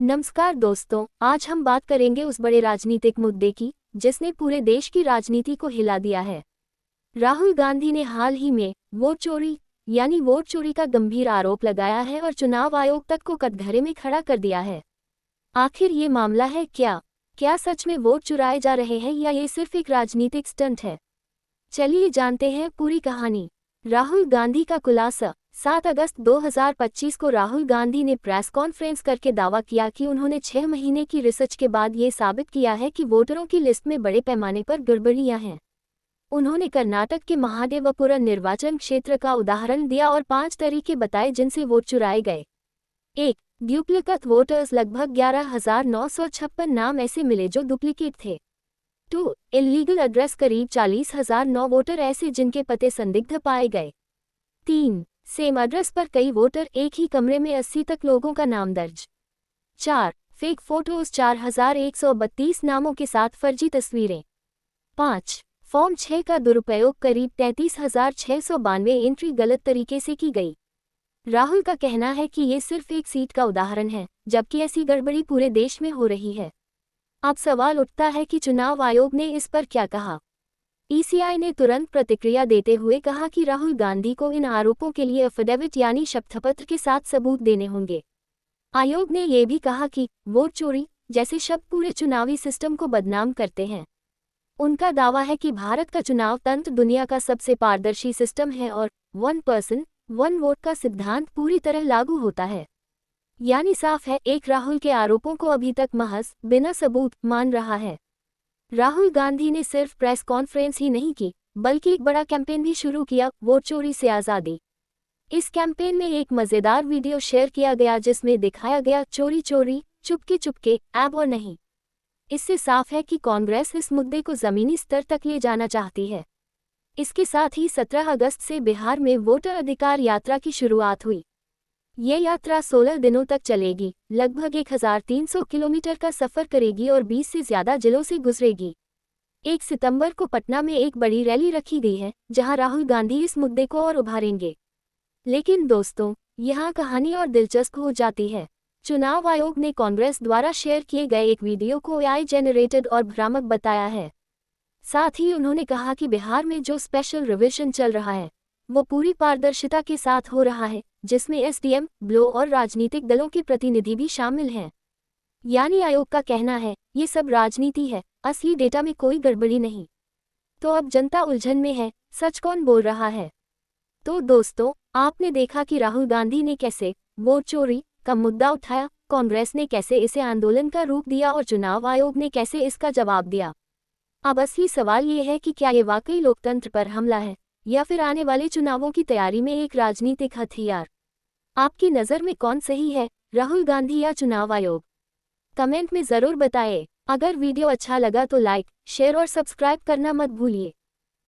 नमस्कार दोस्तों, आज हम बात करेंगे उस बड़े राजनीतिक मुद्दे की जिसने पूरे देश की राजनीति को हिला दिया है। राहुल गांधी ने हाल ही में वोट चोरी का गंभीर आरोप लगाया है और चुनाव आयोग तक को कटघरे में खड़ा कर दिया है। आखिर ये मामला है क्या सच में वोट चुराए जा रहे हैं या ये सिर्फ एक राजनीतिक स्टंट है? चलिए जानते हैं पूरी कहानी। राहुल गांधी का खुलासा। 7 अगस्त 2025 को राहुल गांधी ने प्रेस कॉन्फ्रेंस करके दावा किया कि उन्होंने 6 महीने की रिसर्च के बाद ये साबित किया है कि वोटरों की लिस्ट में बड़े पैमाने पर गड़बड़ियां हैं। उन्होंने कर्नाटक के महादेवपुरम निर्वाचन क्षेत्र का उदाहरण दिया और 5 तरीके बताए जिनसे वोट चुराए गए। 1. Duplicate voters. लगभग 11,956 नाम ऐसे मिले जो डुप्लीकेट थे। 2. Illegal address. करीब 40,009 वोटर ऐसे जिनके पते संदिग्ध पाए गए। 3. सेम एड्रेस पर कई वोटर। एक ही कमरे में 80 तक लोगों का नाम दर्ज। 4. Fake photos. 4,132 नामों के साथ फर्जी तस्वीरें। 5. फॉर्म 6 का दुरुपयोग। करीब 33,692 एंट्री गलत तरीके से की गई। राहुल का कहना है कि ये सिर्फ एक सीट का उदाहरण है, जबकि ऐसी गड़बड़ी पूरे देश में हो रही है। अब सवाल उठता है कि चुनाव आयोग ने इस पर क्या कहा। ईसीआई ने तुरंत प्रतिक्रिया देते हुए कहा कि राहुल गांधी को इन आरोपों के लिए एफिडेविट यानी शपथपत्र के साथ सबूत देने होंगे। आयोग ने यह भी कहा कि वोट चोरी जैसे शब्द पूरे चुनावी सिस्टम को बदनाम करते हैं। उनका दावा है कि भारत का चुनाव तंत्र दुनिया का सबसे पारदर्शी सिस्टम है और 1 पर्सन 1 वोट का सिद्धांत पूरी तरह लागू होता है। यानी साफ है, एक राहुल के आरोपों को अभी तक महज बिना सबूत मान रहा है। राहुल गांधी ने सिर्फ प्रेस कॉन्फ्रेंस ही नहीं की, बल्कि एक बड़ा कैंपेन भी शुरू किया, वोट चोरी से आज़ादी। इस कैंपेन में एक मज़ेदार वीडियो शेयर किया गया जिसमें दिखाया गया चोरी चोरी चुपके चुपके ऐब और नहीं। इससे साफ है कि कांग्रेस इस मुद्दे को ज़मीनी स्तर तक ले जाना चाहती है। इसके साथ ही 17 अगस्त से बिहार में वोटर अधिकार यात्रा की शुरुआत हुई। ये यात्रा 16 दिनों तक चलेगी, लगभग 1,300 किलोमीटर का सफ़र करेगी और 20 से ज़्यादा जिलों से गुजरेगी। 1 सितंबर को पटना में एक बड़ी रैली रखी गई है, जहां राहुल गांधी इस मुद्दे को और उभारेंगे। लेकिन दोस्तों, यहाँ कहानी और दिलचस्प हो जाती है। चुनाव आयोग ने कांग्रेस द्वारा शेयर किए गए एक वीडियो को एआई जेनरेटेड और भ्रामक बताया है। साथ ही उन्होंने कहा कि बिहार में जो स्पेशल रिविजन चल रहा है वो पूरी पारदर्शिता के साथ हो रहा है, जिसमें एसडीएम, ब्लो और राजनीतिक दलों के प्रतिनिधि भी शामिल हैं। यानी आयोग का कहना है ये सब राजनीति है, असली डेटा में कोई गड़बड़ी नहीं। तो अब जनता उलझन में है, सच कौन बोल रहा है? तो दोस्तों, आपने देखा कि राहुल गांधी ने कैसे वोट चोरी का मुद्दा उठाया, कांग्रेस ने कैसे इसे आंदोलन का रूप दिया और चुनाव आयोग ने कैसे इसका जवाब दिया। अब असली सवाल ये है कि क्या ये वाकई लोकतंत्र पर हमला है या फिर आने वाले चुनावों की तैयारी में एक राजनीतिक हथियार? आपकी नज़र में कौन सही है, राहुल गांधी या चुनाव आयोग? कमेंट में ज़रूर बताएं। अगर वीडियो अच्छा लगा तो लाइक, शेयर और सब्सक्राइब करना मत भूलिए।